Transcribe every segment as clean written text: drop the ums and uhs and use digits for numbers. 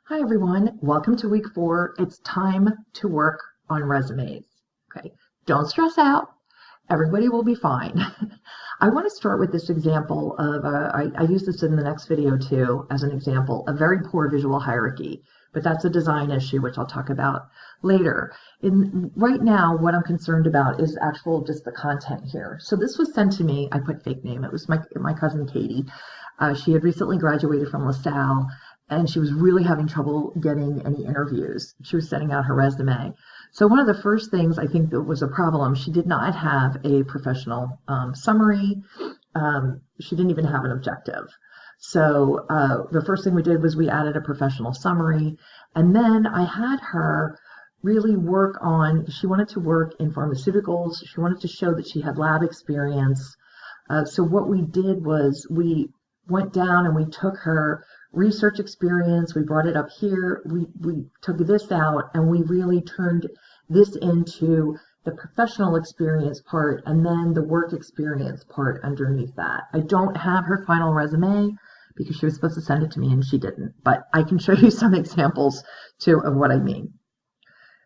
Hi everyone, welcome to week 4. It's time to work on resumes. Okay, don't stress out. Everybody will be fine. I want to start with this example of, I use this in the next video too as an example, a very poor visual hierarchy, but that's a design issue which I'll talk about later. Right now, what I'm concerned about is just the content here. So this was sent to me, I put fake name, it was my cousin Katie. She had recently graduated from LaSalle and she was really having trouble getting any interviews. She was sending out her resume. So one of the first things I think that was a problem, she did not have a professional summary. She didn't even have an objective. So the first thing we did was we added a professional summary. And then I had her really work on, she wanted to work in pharmaceuticals. She wanted to show that she had lab experience. So what we did was we went down and we took her research experience, we brought it up here, we took this out, and we really turned this into the professional experience part and then the work experience part underneath that. I don't have her final resume because she was supposed to send it to me and she didn't, but I can show you some examples too of what I mean.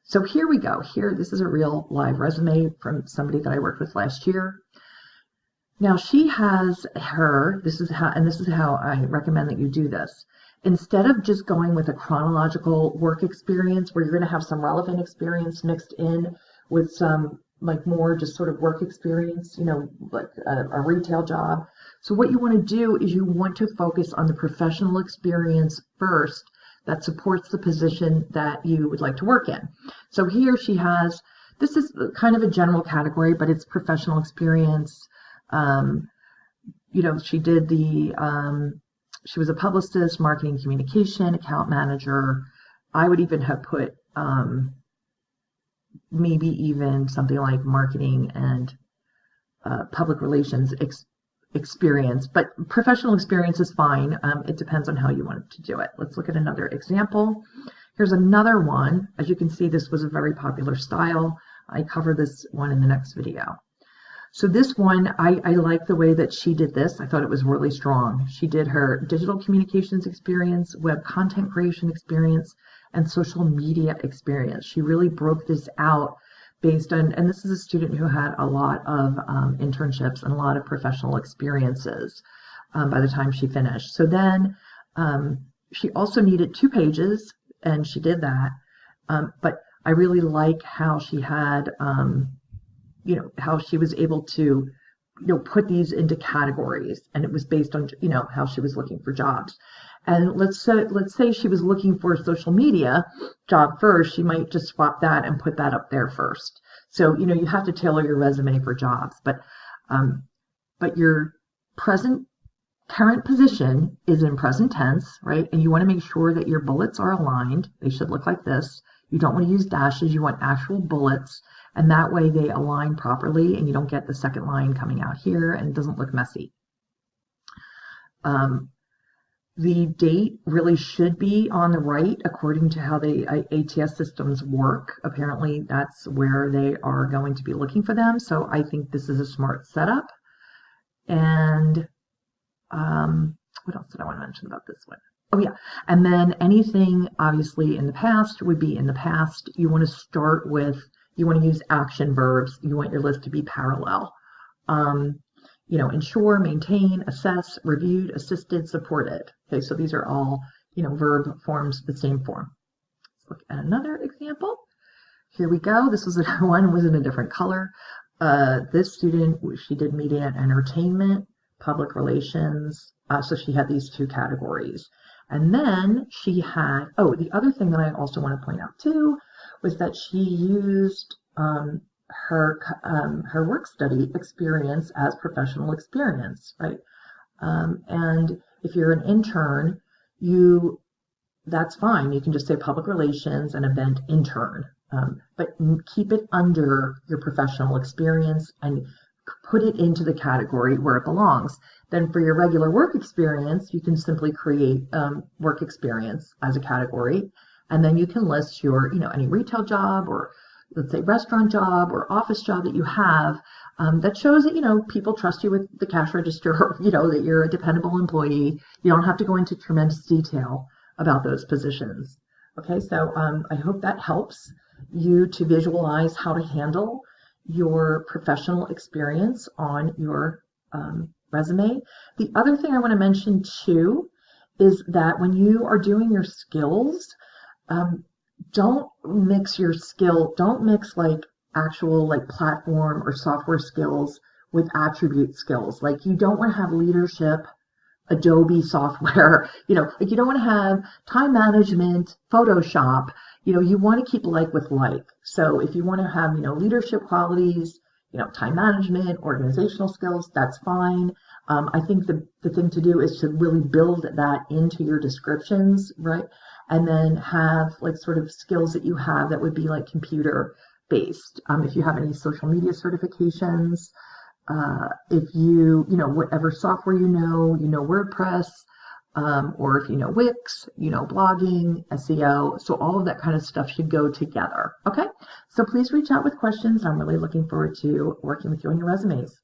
So here we go. This is a real live resume from somebody that I worked with last year. Now she has this is how I recommend that you do this. Instead of just going with a chronological work experience where you're going to have some relevant experience mixed in with some like more just sort of work experience, like a retail job. So what you want to do is you want to focus on the professional experience first that supports the position that you would like to work in. So here she has, this is kind of a general category, but it's professional experience. She did she was a publicist, marketing communication, account manager. I would even have put maybe even something like marketing and public relations experience, but professional experience is fine. It depends on how you want to do it. Let's look at another example. Here's another one. As you can see, this was a very popular style. I cover this one in the next video. So this one, I like the way that she did this. I thought it was really strong. She did her digital communications experience, web content creation experience, and social media experience. She really broke this out based on, and this is a student who had a lot of internships and a lot of professional experiences by the time she finished. So then she also needed 2 pages, and she did that. But I really like how she had how she was able to, put these into categories, and it was based on, how she was looking for jobs. And let's say she was looking for a social media job first, she might just swap that and put that up there first. So, you have to tailor your resume for jobs, but your current position is in present tense, right? And you want to make sure that your bullets are aligned. They should look like this. You don't want to use dashes, you want actual bullets. And that way they align properly and you don't get the second line coming out here and it doesn't look messy. The date really should be on the right according to how the ATS systems work. Apparently that's where they are going to be looking for them. So I think this is a smart setup. And what else did I want to mention about this one? Oh yeah, and then anything obviously in the past would be in the past. You want to start with, you want to use action verbs. You want your list to be parallel. Ensure, maintain, assess, reviewed, assisted, supported. Okay, so these are all, verb forms, the same form. Let's look at another example. Here we go. This was one was in a different color. This student, she did media and entertainment, public relations. So she had these 2 categories. And then she had, the other thing that I also want to point out too was that she used her work study experience as professional experience, right? And if you're an intern, that's fine. You can just say public relations and event intern, but keep it under your professional experience and put it into the category where it belongs. Then for your regular work experience, you can simply create work experience as a category. And then you can list your, any retail job or let's say restaurant job or office job that you have that shows that, people trust you with the cash register, that you're a dependable employee. You don't have to go into tremendous detail. about those positions. Okay, so I hope that helps you to visualize how to handle your professional experience on your resume. The other thing I want to mention too is that when you are doing your skills, don't mix like actual like platform or software skills with attribute skills. Like you don't want to have leadership, Adobe software, like you don't want to have time management, Photoshop, you want to keep like with like. So if you want to have, leadership qualities, time management, organizational skills, that's fine. I think the thing to do is to really build that into your descriptions, right? And then have like sort of skills that you have that would be like computer based. If you have any social media certifications, if whatever software WordPress, or if Wix, blogging, SEO. So all of that kind of stuff should go together. Okay, so please reach out with questions. I'm really looking forward to working with you on your resumes.